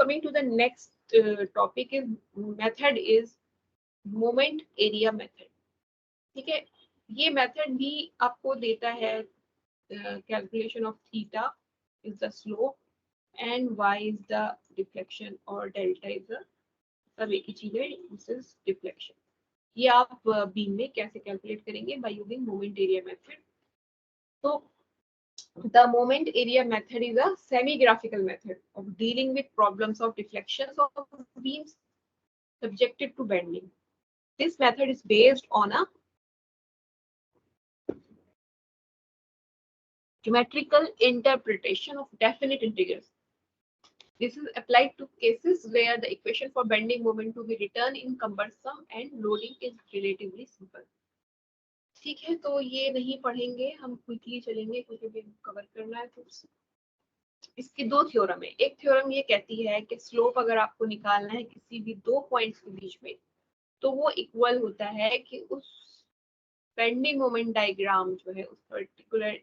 coming to the next topic is method is moment area method. ठीक है, ये method भी आपको देता है calculation of theta is the slope and Y is the deflection और डेल्टा इज द, सब एक ही चीज है, दिस इज डिफ्लेक्शन. ये आप बीम में कैसे कैलकुलेट करेंगे by using moment area method. तो the moment area method is a semi-graphical method of dealing with problems of deflections of beams subjected to bending. This method is based on a geometrical interpretation of definite integers. This is applied to cases where the equation for bending moment to be written in cumbersome and loading is relatively simple. ठीक है, तो ये नहीं पढ़ेंगे, हम quickly चलेंगे क्योंकि भी कवर करना है. तो इसकी दो थ्योरम है. एक थ्योरम ये कहती है कि स्लोप अगर आपको निकालना है किसी भी दो पॉइंट्स के बीच में, तो वो इक्वल होता है कि उस बेंडिंग मोमेंट डायग्राम जो है, उस पर्टिकुलर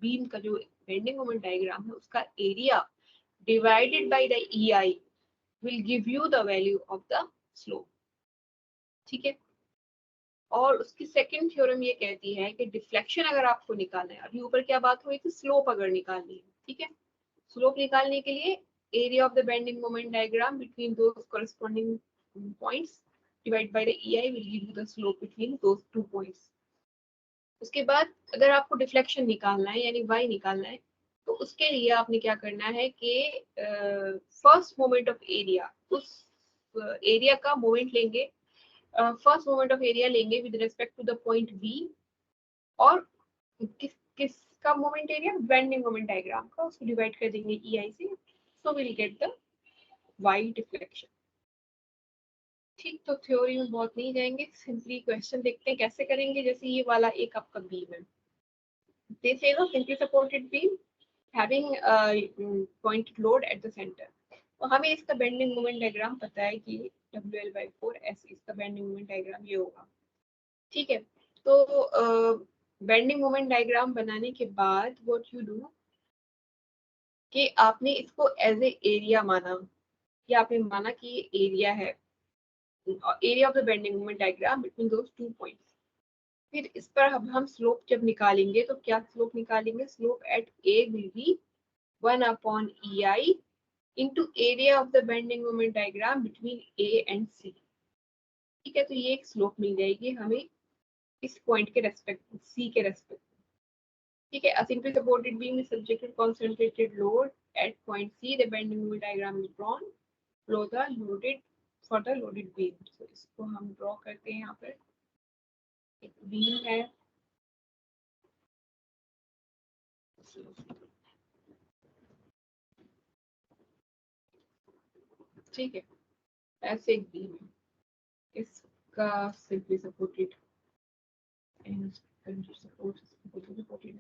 बीम का जो बेंडिंग मोमेंट डायग्राम है, उसका area divided by the EI will give you the value of the slope. ठीक है, और उसकी सेकंड थ्योरम ये कहती है कि डिफ्लेक्शन अगर आपको निकालना है, अभी ऊपर क्या बात हुई थी, स्लोप अगर निकालनी है. ठीक है, स्लोप निकालने के लिए area of the bending moment diagram between those corresponding points divide by the EI will give you the slope between those two points. उसके बाद अगर आपको डिफ्लेक्शन निकालना है यानी y निकालना है, तो उसके लिए आपने क्या करना है कि फर्स्ट मोमेंट ऑफ एरिया, उस एरिया का मोमेंट लेंगे, फर्स्ट मोमेंट ऑफ एरिया लेंगे with respect to the point B, और किसका moment area, bending moment diagram का, उसको डिवाइड कर देंगे EI से, so will get the y deflection. ठीक, तो थ्योरी में बहुत नहीं जाएंगे, सिंपली क्वेश्चन देखते हैं कैसे करेंगे. जैसे ये वाला एक आपका बीम है, this is a simply supported beam having point load at the centre. तो हमें इसका बेंडिंग मोमेंट डायग्राम पता है कि WL/4 ऐसे इसका बेंडिंग मोमेंट डायग्राम ये होगा. ठीक है, तो बेंडिंग मोमेंट डायग्राम बनाने के बाद व्हाट यू डू कि आपने इसको एज ए एरिया माना, या आपने माना कि ये एरिया है, area of the bending moment diagram between those two points. फिर इस पर हम स्लोप जब निकालेंगे तो क्या स्लोप निकालेंगे, slope eight A will be 1/EI into area of the bending moment diagram between A and C. ठीक है, तो ये एक स्लोप मिल जाएगी हमें इस पॉइंट के रेस्पेक्ट, C के रेस्पेक्ट. ठीक है, a simply supported beam is subjected to concentrated load at point C. The bending moment diagram is drawn below the loaded for the loaded beam. So इसको हम draw करते हैं. यहाँ पर एक बीम है, ठीक है, ऐसे एक बीम है, इसका सिंपली सपोर्टेड सपोर्टेड.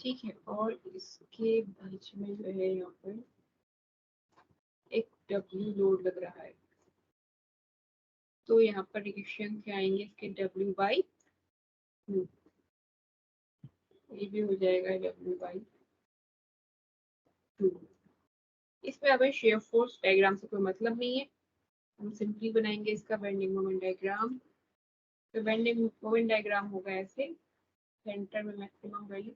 ठीक है, और इसके बीच में जो है यहाँ पर एक W लोड लग रहा है, तो यहाँ पर रिएक्शन क्या आएंगे इसके W/2, ये भी हो जाएगा W/2. इसमें हमें शेयर फोर्स डायग्राम से कोई मतलब नहीं है, हम सिंपली बनाएंगे इसका बेंडिंग मोमेंट डायग्राम. तो बेंडिंग मोमेंट डायग्राम होगा ऐसे, सेंटर में मैक्सिमम वैल्यू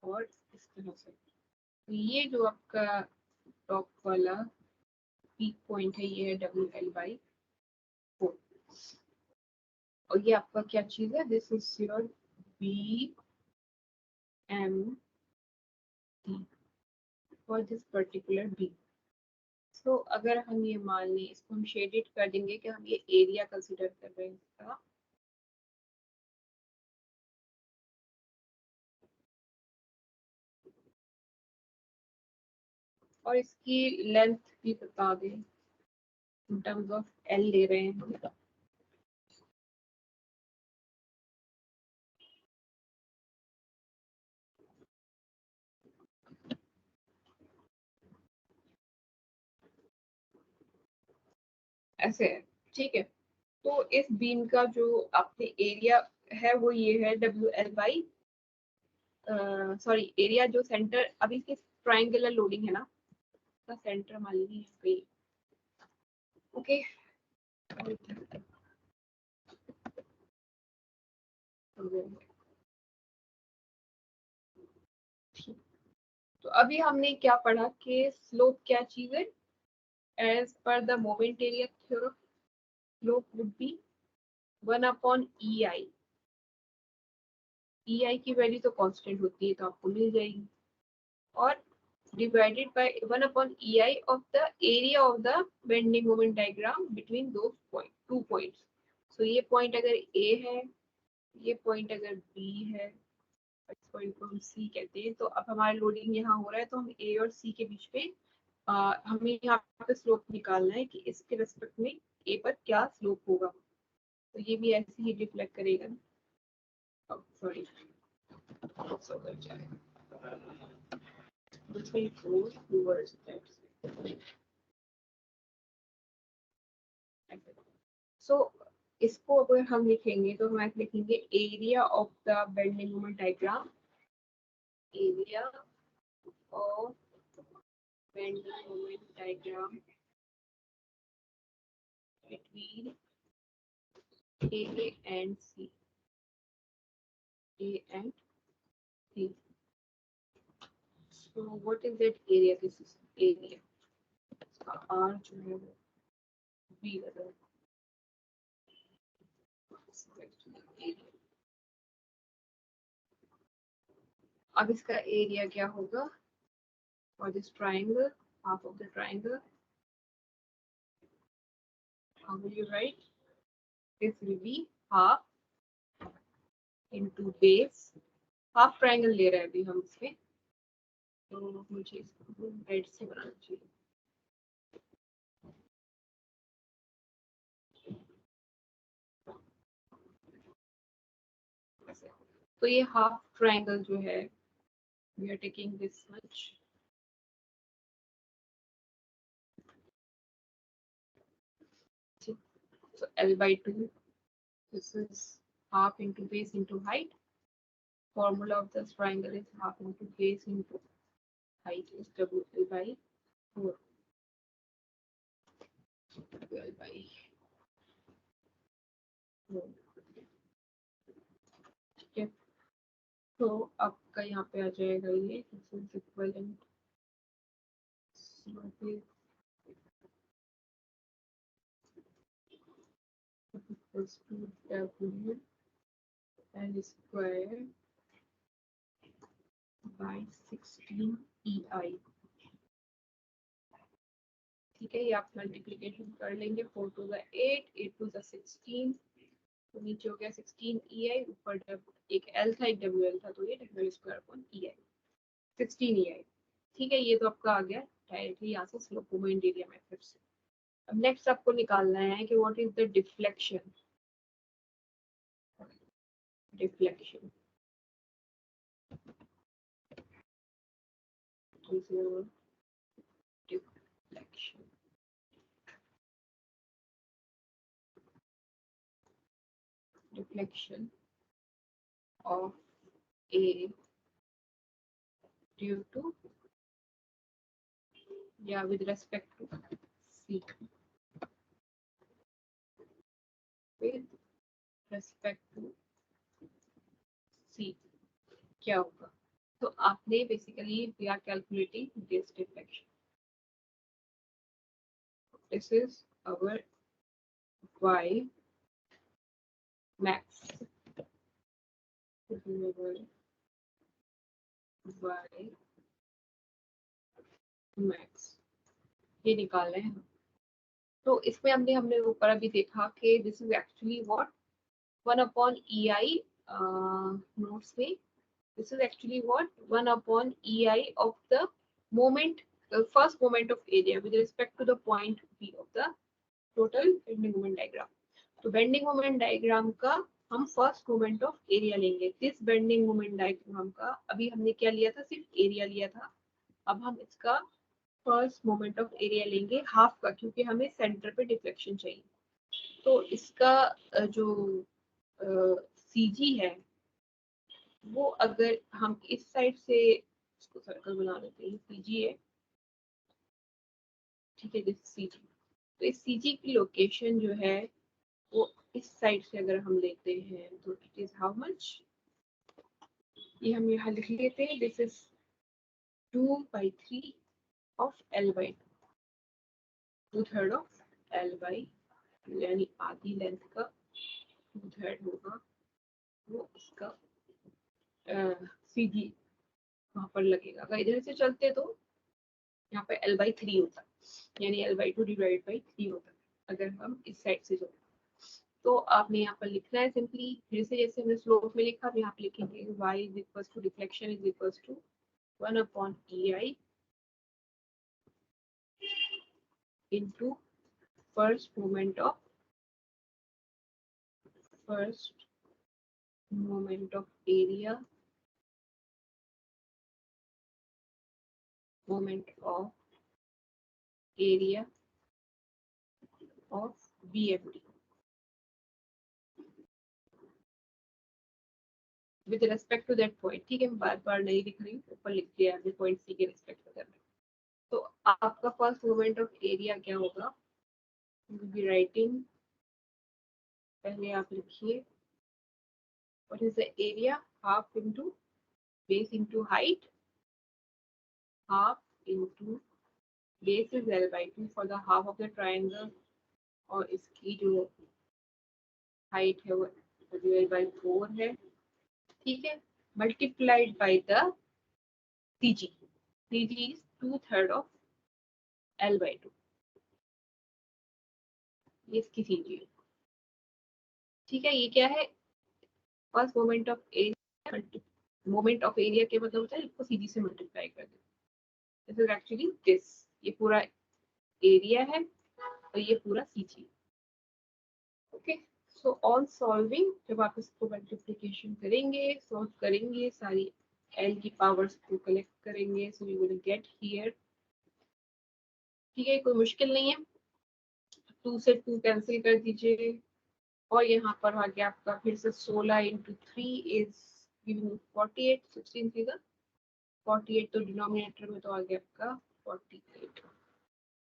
और इस तरह से. तो ये जो आपका टॉप वाला पीक पॉइंट है, ये है WL/4, और ये आपका क्या चीज है, this is your BMD for this particular beam. तो अगर हम ये मान लें, इसको हम शेडेड कर देंगे कि हम ये एरिया कंसीडर कर रहे हैं इसका, और इसकी लेंथ भी बता दें इन टर्म्स ऑफ L ले रहे हैं. ऐसे है, ठीक है. तो इस बीम का जो आपने एरिया है वो ये है WL/ सॉरी एरिया जो सेंटर, अभी इसकी ट्रायंगुलर लोडिंग है ना, इसका सेंटर मान लीजिए यहाँ पे, ओके। तो अभी हमने क्या पढ़ा कि स्लोप क्या चीज है? As per the moment area theorem, slope would be 1/ei। ei की वैल्यू तो कांस्टेंट होती है तो आपको मिल जाएगी, और divided by 1/ei of the area of the bending moment diagram between those two points. So ये पॉइंट अगर A है, ये पॉइंट अगर B है, इस पॉइंट को हम C कहते हैं, तो अब हमारा लोडिंग यहाँ हो रहा है, तो हम A और C के बीच में हमें यहाँ पे स्लोप निकालना है कि इसके रेस्पेक्ट में A पर क्या स्लोप होगा। तो ये भी ऐसे ही रिफ्लेक्ट करेगा, sorry which will go towards that. So इसको अगर हम लिखेंगे तो हम ऐसे लिखेंगे area of the bending moment diagram, area of bending moment diagram between A and C, A and C. So what is that area? This is area. इसका R जो है वो B लगा है। अब इसका एरिया क्या होगा for this triangle, half of the triangle? How will you write? This will be half into base, half triangle ले रहे हैं अभी हम इसमें, तो मुझे इसको रेड से बनाना चाहिए। तो ये हाफ ट्राइंगल जो है, we are taking this much, so L/2, this is half into base into height. Formula of this triangle is half into base into height is WL/4, WL/4। ठीक है, तो आपका यहाँ पे आ जाएगा ये this is equivalent equals to W L square by 16 EI। ठीक है, ये आप मल्टीप्लीकेशन कर लेंगे, 4 to the 8, 8 to the 16, तो नीचे हो गया 16 EI, ऊपर एक L था एक WL था, तो ये W square upon EI 16 EI। ठीक है, ये तो आपका आ गया डायरेक्टली यहाँ से स्लोप मोमेंट एरिया मेथड से। अब नेक्स्ट आपको निकालना है कि what is the deflection, deflection deflection deflection of A due to, yeah, with respect to C, with respect to C क्या होगा? तो आपने basically we are calculating this deflection. This is our Y max. This is our Y max. ये निकाल रहे हैं। तो इसमें हमने ऊपर अभी देखा कि this is actually what 1/ei notes में, this is actually what 1/ei of the moment, the first moment of area with respect to the point B of the total bending moment diagram। तो bending moment diagram का हम first moment of area लेंगे। This bending moment diagram का अभी हमने क्या लिया था, सिर्फ एरिया लिया था, अब हम इसका फर्स्ट मोमेंट ऑफ एरिया लेंगे हाफ का, क्योंकि हमें सेंटर पे डिफ्लेक्शन चाहिए। तो इसका जो CG है वो अगर हम इस साइड से इसको सर्कल बना लेते हैं, CG है ठीक है, दिस सीजी। तो इस सीजी की लोकेशन जो है वो इस साइड से अगर हम लेते हैं तो इट इज हाउ मच, ये हम यहाँ लिख लेते हैं, this is 2/3 of L/2, 2/3 of L/2, यानी आधी लेंथ का 2/3 होगा वो इसका सीधी वहां पर लगेगा। अगर इधर से चलते तो यहाँ पे L/3 होता है, यानी L/2 डिवाइड बाई 3 होता है अगर हम इस साइड से चलते। तो आपने यहाँ पर लिखना है सिंपली फिर से जैसे हमने स्लोप में लिखा, यहाँ पे लिखेंगे y is equals to deflection is equals to 1/EI into first moment of area, moment of area of BFD with respect to that point। ठीक है, मैं बार बार नहीं लिख रही हूँ, ऊपर लिख दिया है पॉइंट सी के रिस्पेक्ट में करना। तो आपका फर्स्ट मोमेंट ऑफ एरिया क्या होगा, बी राइटिंग, पहले आप लिखिए what is the area, half into base into height, half into base is L/2 for the half of the triangle, और इसकी जो हाइट है वो L/4 है, ठीक है, multiplied by the CG, CG is 2/3 of L/2, ये इसकी CG है, ठीक है। ये क्या है, first moment of area, moment of area के मतलब होता है इसको CG से मल्टीप्लाई कर दो, दिस इज एक्चुअली दिस, ये पूरा एरिया है और ये पूरा CG, okay. So on solving, जब आप इसको मल्टीप्लिकेशन करेंगे, सॉल्व करेंगे, सारी L की पावर्स को कलेक्ट करेंगे, so you will get here, ठीक है, कोई मुश्किल नहीं है, 2 से 2 कैंसिल कर दीजिए, और यहाँ पर आ गया आपका फिर से 16 इंटू 3 इज गिविंग 48, 16 फिगर 48, तो डिनोमिनेटर में तो आ गया आपका 48,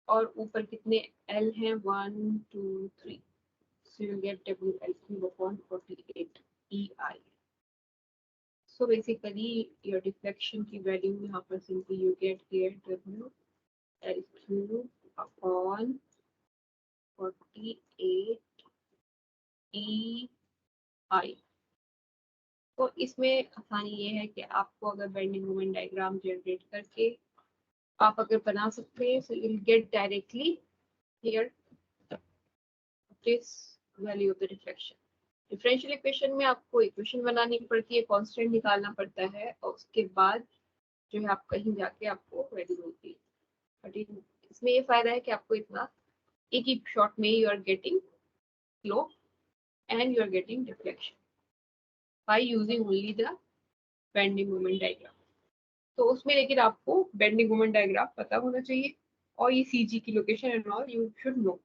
और ऊपर कितने L हैं, 1 2 3, so you get WL3 upon 48 EI। So basically your deflection की value यहाँ पर simply you get here WL3 upon 48 EI। तो इसमें आसानी ये है कि आपको अगर बेंडिंग मोमेंट डायग्राम जनरेट करके आप अगर बना सकते हैं, so you'll get directly here this value of the deflection। Differential equation में आपको इक्वेशन बनानी पड़ती है, कांस्टेंट निकालना पड़ता है, और उसके बाद जो है आप कहीं जाके आपको वैल्यू मिलती है। बट इसमें ये फायदा है कि आपको इतना एक ही शॉट में you are getting slope and you are getting deflection by using only the bending moment diagram. तो उसमें लेकिन आपको बेंडिंग मोमेंट डायग्राम पता होना चाहिए, और ये CG की location and all you should know.